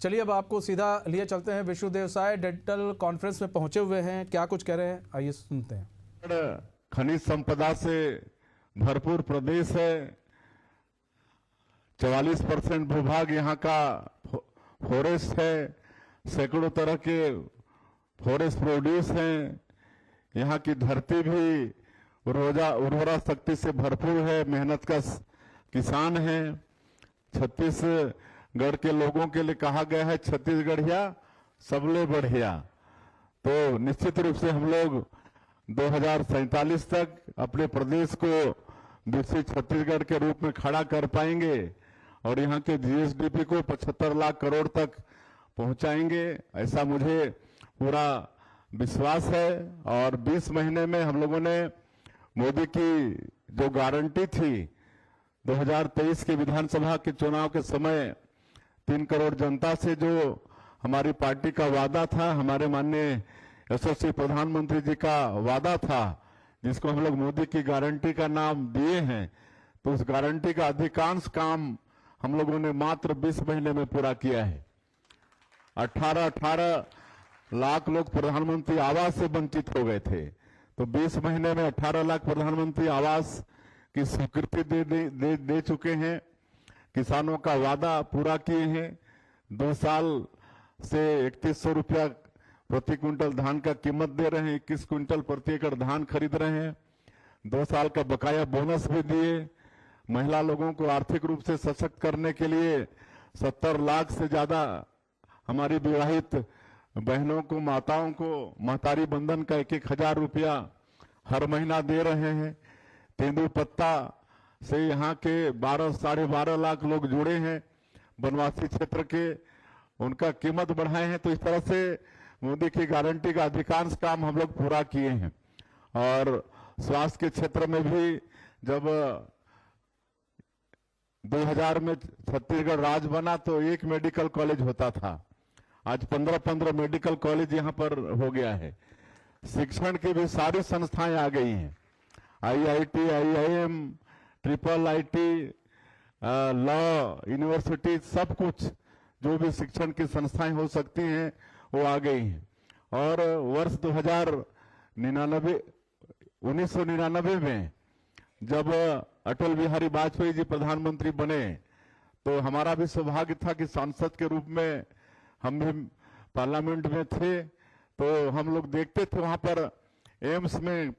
चलिए अब आपको सीधा लिए चलते हैं। विष्णुदेव साय डेंटल कॉन्फ्रेंस में पहुंचे हुए हैं, क्या कुछ कह रहे हैं आइए सुनते हैं। खनिज संपदा से भरपूर प्रदेश है। 44% भूभाग यहाँ का फॉरेस्ट है। सैकड़ों तरह के फॉरेस्ट प्रोड्यूस हैं। यहाँ की धरती भी उर्वरा शक्ति से भरपूर है। मेहनत का किसान है। छत्तीसगढ़ के लोगों के लिए कहा गया है छत्तीसगढ़िया सबले बढ़िया। तो निश्चित रूप से हम लोग 2047 तक अपने प्रदेश को विकसित छत्तीसगढ़ के रूप में खड़ा कर पाएंगे और यहाँ के जीएसडीपी को 75 लाख करोड़ तक पहुंचाएंगे, ऐसा मुझे पूरा विश्वास है। और 20 महीने में हम लोगों ने मोदी की जो गारंटी थी 2023 के विधानसभा के चुनाव के समय 3 करोड़ जनता से जो हमारी पार्टी का वादा था, हमारे माननीय यशस्वी प्रधानमंत्री जी का वादा था, जिसको हम लोग मोदी की गारंटी का नाम दिए हैं, तो उस गारंटी का अधिकांश काम हम लोगों ने मात्र 20 महीने में पूरा किया है। 18 लाख लोग प्रधानमंत्री आवास से वंचित हो गए थे, तो 20 महीने में 18 लाख प्रधानमंत्री आवास की स्वीकृति दे चुके हैं। किसानों का वादा पूरा किए हैं। 2 साल से 3100 रुपया प्रति क्विंटल धान का कीमत दे रहे हैं। 21 क्विंटल प्रति एकड़ धान खरीद रहे हैं। 2 साल का बकाया बोनस भी दिए। महिला लोगों को आर्थिक रूप से सशक्त करने के लिए 70 लाख से ज्यादा हमारी विवाहित बहनों को, माताओं को महतारी बंधन का 1,000 रुपया हर महीना दे रहे हैं। तेंदुपत्ता से यहाँ के 12-12.5 लाख लोग जुड़े हैं वनवासी क्षेत्र के, उनका कीमत बढ़ाए हैं। तो इस तरह से मोदी की गारंटी का अधिकांश काम हम लोग पूरा किए हैं। और स्वास्थ्य के क्षेत्र में भी जब 2000 में छत्तीसगढ़ राज्य बना तो 1 मेडिकल कॉलेज होता था, आज 15 मेडिकल कॉलेज यहाँ पर हो गया है। शिक्षण की भी सारी संस्थाएं आ गई हैं, IIT, IIM, IIIT, law university, सब कुछ जो भी शिक्षण की संस्थाएं हो सकती हैं वो आ गई हैं। और वर्ष 1999 में जब अटल बिहारी वाजपेयी जी प्रधानमंत्री बने तो हमारा भी सौभाग्य था कि सांसद के रूप में हम भी पार्लियामेंट में थे। तो हम लोग देखते थे वहां पर एम्स में,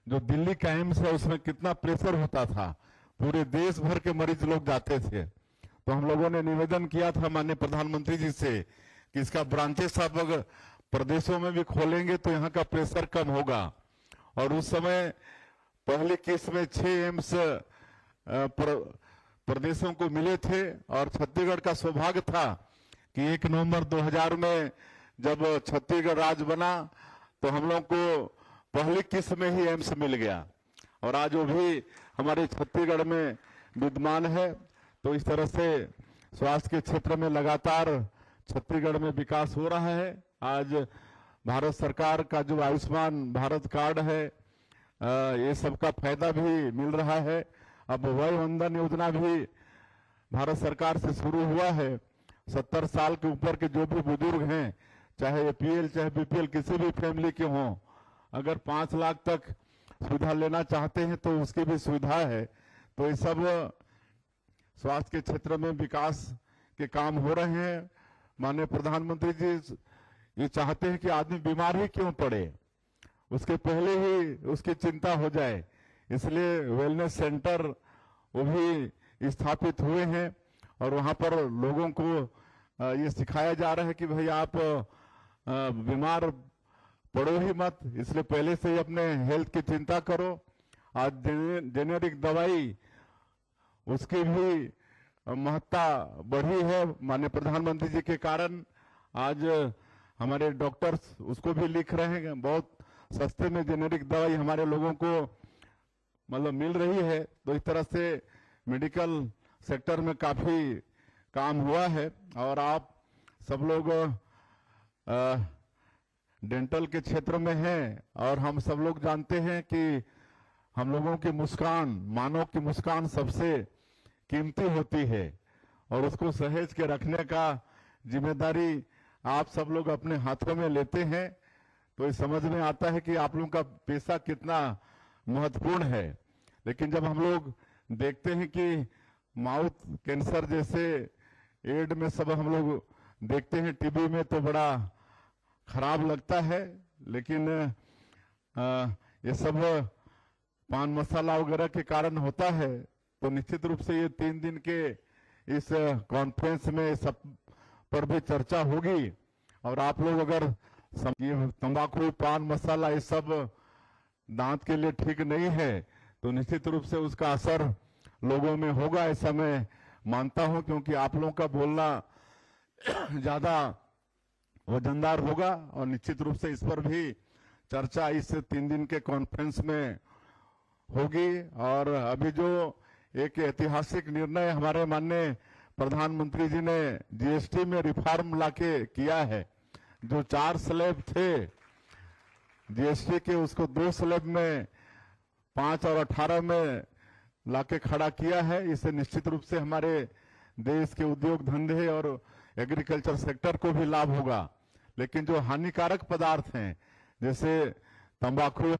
जो दिल्ली का एम्स है उसमें कितना प्रेशर होता था, पूरे देश भर के मरीज लोग जाते थे। तो हम लोगों ने निवेदन किया था माननीय प्रधानमंत्री जी से कि इसका ब्रांचेस आप अगर प्रदेशों में भी खोलेंगे तो यहाँ का प्रेशर कम होगा। और उस समय पहली किस्त में 6 एम्स प्रदेशों को मिले थे और छत्तीसगढ़ का सौभाग्य था कि 1 नवंबर 2000 में जब छत्तीसगढ़ राज्य बना तो हम लोग को पहली किस्त में ही एम्स मिल गया और आज वो भी हमारे छत्तीसगढ़ में विद्यमान है। तो इस तरह से स्वास्थ्य के क्षेत्र में लगातार छत्तीसगढ़ में विकास हो रहा है। आज भारत सरकार का जो आयुष्मान भारत कार्ड है, ये सबका फायदा भी मिल रहा है। अब वय वंदन योजना भी भारत सरकार से शुरू हुआ है। 70 साल के ऊपर के जो भी बुजुर्ग हैं, चाहे APL चाहे BPL किसी भी फैमिली के हों, अगर 5 लाख तक सुविधा लेना चाहते हैं तो उसकी भी सुविधा है। तो ये सब स्वास्थ्य के क्षेत्र में विकास के काम हो रहे हैं। माननीय प्रधानमंत्री जी ये चाहते हैं कि आदमी बीमार ही क्यों पड़े, उसके पहले ही उसकी चिंता हो जाए, इसलिए वेलनेस सेंटर वो भी स्थापित हुए हैं और वहां पर लोगों को ये सिखाया जा रहा है कि भाई आप बीमार पड़ो ही मत, इसलिए पहले से ही अपने हेल्थ की चिंता करो। आज जेनेरिक दवाई उसकी भी महत्ता बढ़ी है माननीय प्रधानमंत्री जी के कारण। आज हमारे डॉक्टर्स उसको भी लिख रहे हैं, बहुत सस्ते में जेनेरिक दवाई हमारे लोगों को मतलब मिल रही है। तो इस तरह से मेडिकल सेक्टर में काफी काम हुआ है। और आप सब लोग डेंटल के क्षेत्र में हैं और हम सब लोग जानते हैं कि हम लोगों की मुस्कान, मानव की मुस्कान सबसे कीमती होती है और उसको सहेज के रखने का जिम्मेदारी आप सब लोग अपने हाथों में लेते हैं तो ये समझ में आता है कि आप लोगों का पेशा कितना महत्वपूर्ण है। लेकिन जब हम लोग देखते हैं कि माउथ कैंसर जैसे एड में सब हम लोग देखते हैं टीवी में तो बड़ा खराब लगता है। लेकिन ये सब पान मसाला वगैरह के कारण होता है। तो निश्चित रूप से ये 3 दिन के इस कॉन्फ्रेंस में सब पर भी चर्चा होगी और आप लोग अगर तंबाकू पान मसाला ये सब दांत के लिए ठीक नहीं है तो निश्चित रूप से उसका असर लोगों में होगा, ऐसा मैं मानता हूं, क्योंकि आप लोगों का बोलना ज्यादा वजनदार होगा और निश्चित रूप से इस पर भी चर्चा इस 3 दिन के कॉन्फ्रेंस में होगी। और अभी जो एक ऐतिहासिक निर्णय हमारे माननीय प्रधानमंत्री जी ने जीएसटी में रिफॉर्म लाके किया है, जो 4 स्लैब थे जीएसटी के उसको 2 स्लैब में 5 और 18 में लाके खड़ा किया है। इससे निश्चित रूप से हमारे देश के उद्योग धंधे और एग्रीकल्चर सेक्टर को भी लाभ होगा। लेकिन जो हानिकारक पदार्थ हैं जैसे तंबाकू